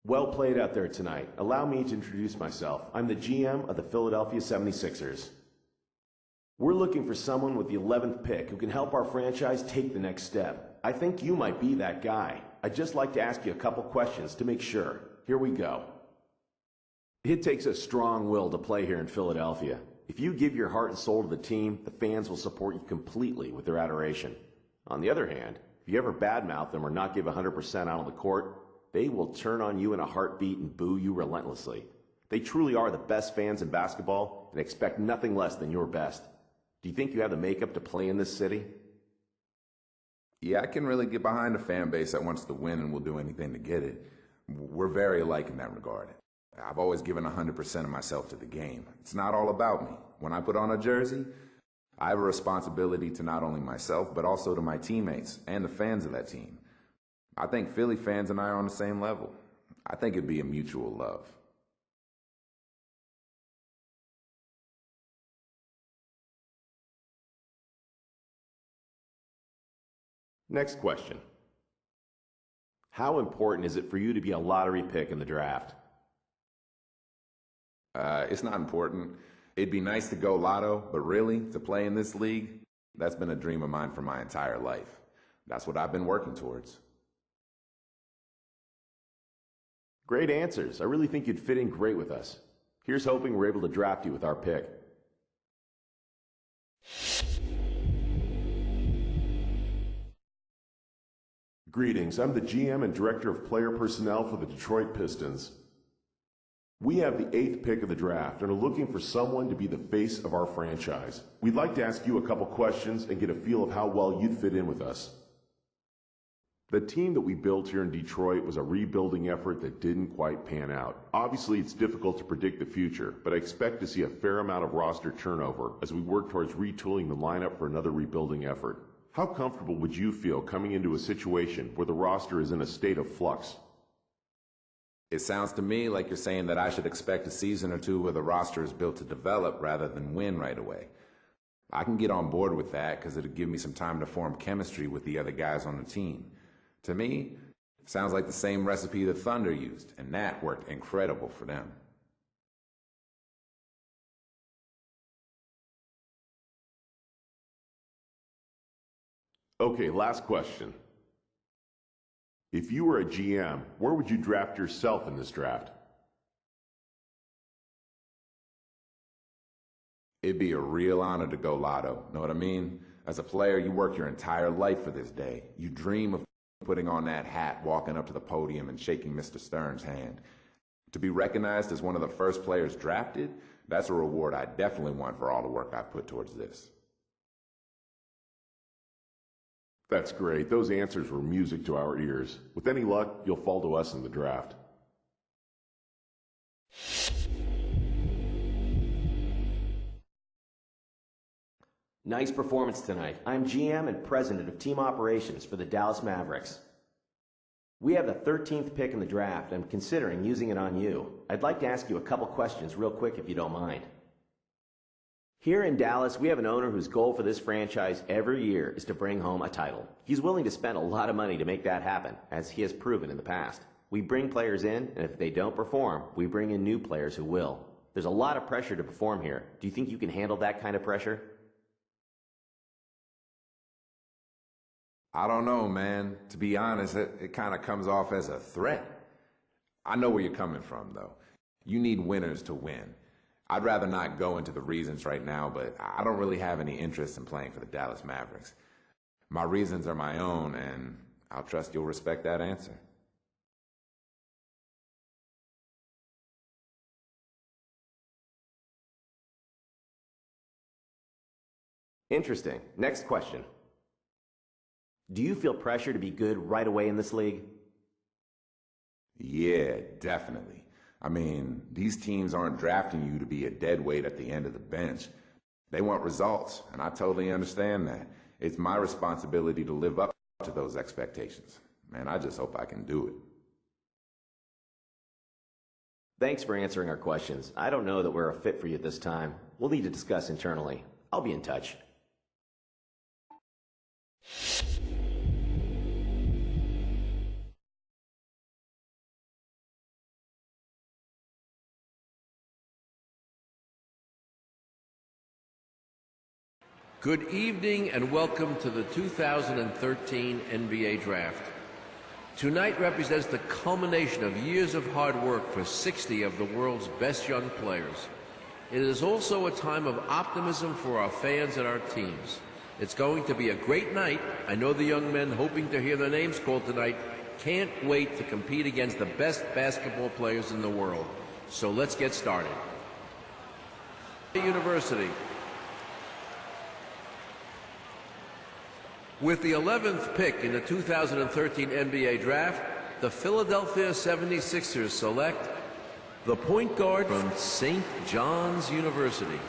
Well played out there tonight. Allow me to introduce myself. I'm the GM of the Philadelphia 76ers. We're looking for someone with the 11th pick who can help our franchise take the next step. I think you might be that guy. I'd just like to ask you a couple questions to make sure. Here we go. It takes a strong will to play here in Philadelphia. If you give your heart and soul to the team, the fans will support you completely with their adoration. On the other hand, if you ever badmouth them or not give 100% out on the court, they will turn on you in a heartbeat and boo you relentlessly. They truly are the best fans in basketball and expect nothing less than your best. Do you think you have the makeup to play in this city? Yeah, I can really get behind a fan base that wants to win and will do anything to get it. We're very alike in that regard. I've always given 100% of myself to the game. It's not all about me. When I put on a jersey, I have a responsibility to not only myself, but also to my teammates and the fans of that team. I think Philly fans and I are on the same level. I think it'd be a mutual love. Next question. How important is it for you to be a lottery pick in the draft? It's not important. It'd be nice to go lotto, but really, to play in this league, that's been a dream of mine for my entire life. That's what I've been working towards. Great answers. I really think you'd fit in great with us. Here's hoping we're able to draft you with our pick. Greetings. I'm the GM and Director of Player Personnel for the Detroit Pistons. We have the 8th pick of the draft and are looking for someone to be the face of our franchise. We'd like to ask you a couple questions and get a feel of how well you'd fit in with us. The team that we built here in Detroit was a rebuilding effort that didn't quite pan out. Obviously, it's difficult to predict the future, but I expect to see a fair amount of roster turnover as we work towards retooling the lineup for another rebuilding effort. How comfortable would you feel coming into a situation where the roster is in a state of flux? It sounds to me like you're saying that I should expect a season or two where the roster is built to develop rather than win right away. I can get on board with that because it'll give me some time to form chemistry with the other guys on the team. To me, it sounds like the same recipe the Thunder used, and that worked incredible for them. Okay, last question. If you were a GM, where would you draft yourself in this draft? It'd be a real honor to go lotto, know what I mean? As a player, you work your entire life for this day. You dream of putting on that hat, walking up to the podium and shaking Mr. Stern's hand. To be recognized as one of the first players drafted, that's a reward I definitely want for all the work I've put towards this. That's great. Those answers were music to our ears. With any luck, you'll fall to us in the draft. Nice performance tonight. I'm GM and President of Team Operations for the Dallas Mavericks. We have the 13th pick in the draft and I'm considering using it on you. I'd like to ask you a couple questions real quick if you don't mind. Here in Dallas, we have an owner whose goal for this franchise every year is to bring home a title. He's willing to spend a lot of money to make that happen, as he has proven in the past. We bring players in, and if they don't perform, we bring in new players who will. There's a lot of pressure to perform here. Do you think you can handle that kind of pressure? I don't know, man. To be honest, it kind of comes off as a threat. I know where you're coming from, though. You need winners to win. I'd rather not go into the reasons right now, but I don't really have any interest in playing for the Dallas Mavericks. My reasons are my own, and I'll trust you'll respect that answer. Interesting. Next question. Do you feel pressure to be good right away in this league? Yeah, definitely. I mean, these teams aren't drafting you to be a deadweight at the end of the bench. They want results, and I totally understand that. It's my responsibility to live up to those expectations. Man, I just hope I can do it. Thanks for answering our questions. I don't know that we're a fit for you at this time. We'll need to discuss internally. I'll be in touch. Good evening and welcome to the 2013 NBA Draft. Tonight represents the culmination of years of hard work for 60 of the world's best young players. It is also a time of optimism for our fans and our teams. It's going to be a great night. I know the young men hoping to hear their names called tonight can't wait to compete against the best basketball players in the world. So let's get started. University. With the 11th pick in the 2013 NBA Draft, the Philadelphia 76ers select the point guard from St. John's University.